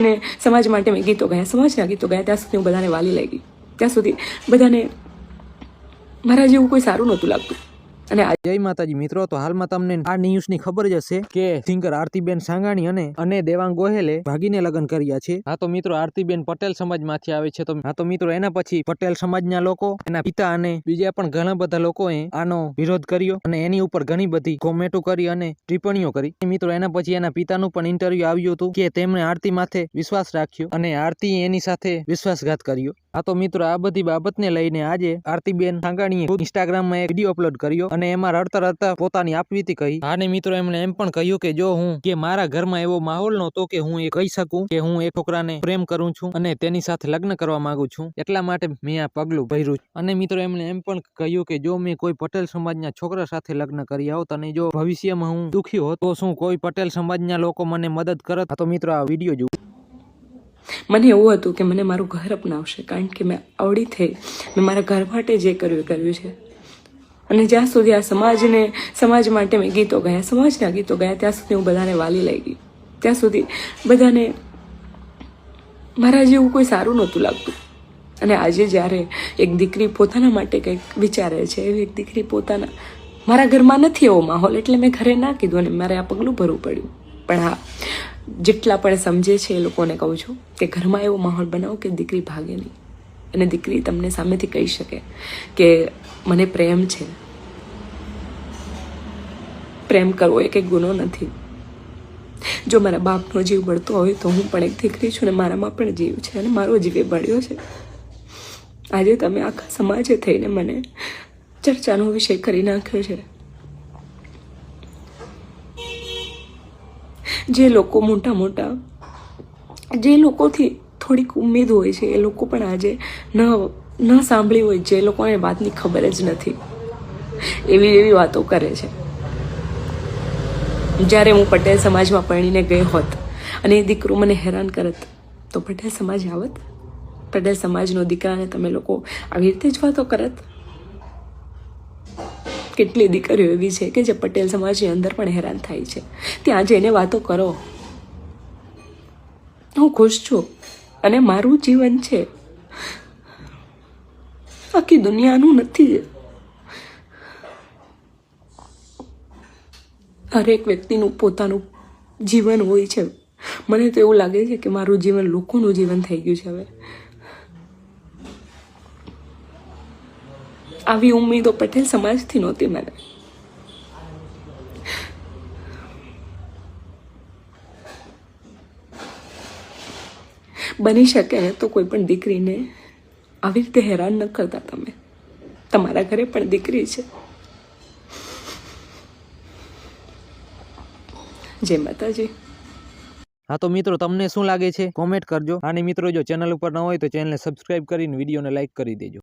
ને સમાજ માટે મેં ગીતો ગાયા, સમાજના ગીતો ગાયા. ત્યાં સુધી હું બધાને વાલી લાગી. ત્યાં સુધી બધાને મારા જેવું કોઈ સારું નહોતું લાગતું. અને જય માતાજી મિત્રો, તો હાલમાં તમને આ ન્યૂઝની ખબર જ હશે કે સિંગર આરતીબેન સાંગાણી અને દેવાંગ ગોહેલે ભાગીને લગ્ન કર્યા છે. હા તો મિત્રો, આરતીબેન પટેલ સમાજમાંથી આવે છે. તો મિત્રો, એના પછી પટેલ સમાજના લોકો, એના પિતા અને બીજા પણ ઘણા બધા લોકોએ આનો વિરોધ કર્યો અને એની ઉપર ઘણી બધી કોમેન્ટો કરી અને ટિપ્પણીઓ કરી. મિત્રો, એના પછી એના પિતાનું પણ ઇન્ટરવ્યુ આવ્યું હતું કે તેમણે આરતી માથે વિશ્વાસ રાખ્યો અને આરતીએ એની સાથે વિશ્વાસઘાત કર્યો. હા તો મિત્રો, આ બધી બાબતને લઈને આજે આરતીબેન સાંગાણીએ ઇન્સ્ટાગ્રામમાં એક વિડીયો અપલોડ કર્યો અને એમાં રડતા પોતાની આપવીતી કહી. અને મિત્રો, એમણે એમ પણ કહ્યું કે જો મારા ઘરમાં એવો માહોલ નહોતો કે હું એ કહી શકું કે હું એક છોકરાને પ્રેમ કરું છું અને તેની સાથે લગ્ન કરવા માંગુ છું, એટલા માટે મેં આ પગલું ભર્યું. અને મિત્રો, એમણે એમ પણ કહ્યું કે જો મેં કોઈ પટેલ સમાજના છોકરા સાથે લગ્ન કર્યા હોત અને જો ભવિષ્યમાં હું દુખી હોત તો શું કોઈ પટેલ સમાજના લોકો મને મદદ કરત? તો મિત્રો, આ વિડીયો જુઓ. મને એવું હતું કે મને મારું ઘર અપનાવશે, કારણ કે મેં આવડી થઈ, મેં મારા ઘર માટે જે કર્યું છે. અને જ્યાં સુધી આ સમાજ માટે મેં ગીતો ગાયા, સમાજના ગીતો ગાયા, ત્યાં સુધી હું બધાને વાલી લાગી. ત્યાં સુધી બધાને મારા જેવું કોઈ સારું નહોતું લાગતું. અને આજે જ્યારે એક દીકરી પોતાના માટે કંઈક વિચારે છે, એવી એક દીકરી મારા ઘરમાં નથી એવો માહોલ, એટલે મેં ઘરે ના કીધું અને મારે આ પગલું ભરવું પડ્યું. પણ હા, જેટલા પણ સમજે છે એ લોકોને કહું છું કે ઘરમાં એવો માહોલ બનાવો કે દીકરી ભાગે નહીં અને દીકરી તમને સામેથી કહી શકે કે મને પ્રેમ છે. પ્રેમ કરવો એ કંઈ ગુનો નથી. જો મારા બાપનો જીવ બળતો હોય તો હું પણ એક દીકરી છું ને મારામાં પણ જીવ છે અને મારો જીવ એ બળ્યો છે. આજે તમે આખા સમાજે થઈને મને ચર્ચાનો વિષય કરી નાખ્યો છે. જે લોકો મોટા જે લોકોથી થોડીક ઉમ્મીદ હોય છે એ લોકો પણ આજે ન સાંભળી હોય, જે લોકોને વાતની ખબર જ નથી, એવી વાતો કરે છે. જ્યારે હું પટેલ સમાજમાં પરણીને ગઈ હોત અને એ દીકરો મને હેરાન કરત તો પટેલ સમાજ આવત? પટેલ સમાજનો દીકરાને તમે લોકો આવી રીતે જ વાતો કરત? કેટલી દીકરીઓ એવી છે કે જે પટેલ સમાજની અંદર પણ હેરાન થાય છે. ત્યાં જઈને વાતો કરો. હું ખુશ છું અને મારું જીવન છે, આખી દુનિયાનું નથી. હરેક વ્યક્તિનું પોતાનું જીવન હોય છે. મને તો એવું લાગે છે કે મારું જીવન લોકોનું જીવન થઈ ગયું છે હવે. આવી ઉમ્મીદો પટેલ સમાજથી નહોતી મને. બની શકે ને તો કોઈ પણ દીકરીને આવી રીતે હેરાન ન કરતા તમે. તમારા ઘરે પણ દીકરી છે. જય માતાજી. હા તો મિત્રો, તમને શું લાગે છે કોમેન્ટ કરજો. અને મિત્રો, જો ચેનલ ઉપર ન હોય તો ચેનલને સબસ્ક્રાઇબ કરીને વિડીયોને લાઈક કરી દેજો.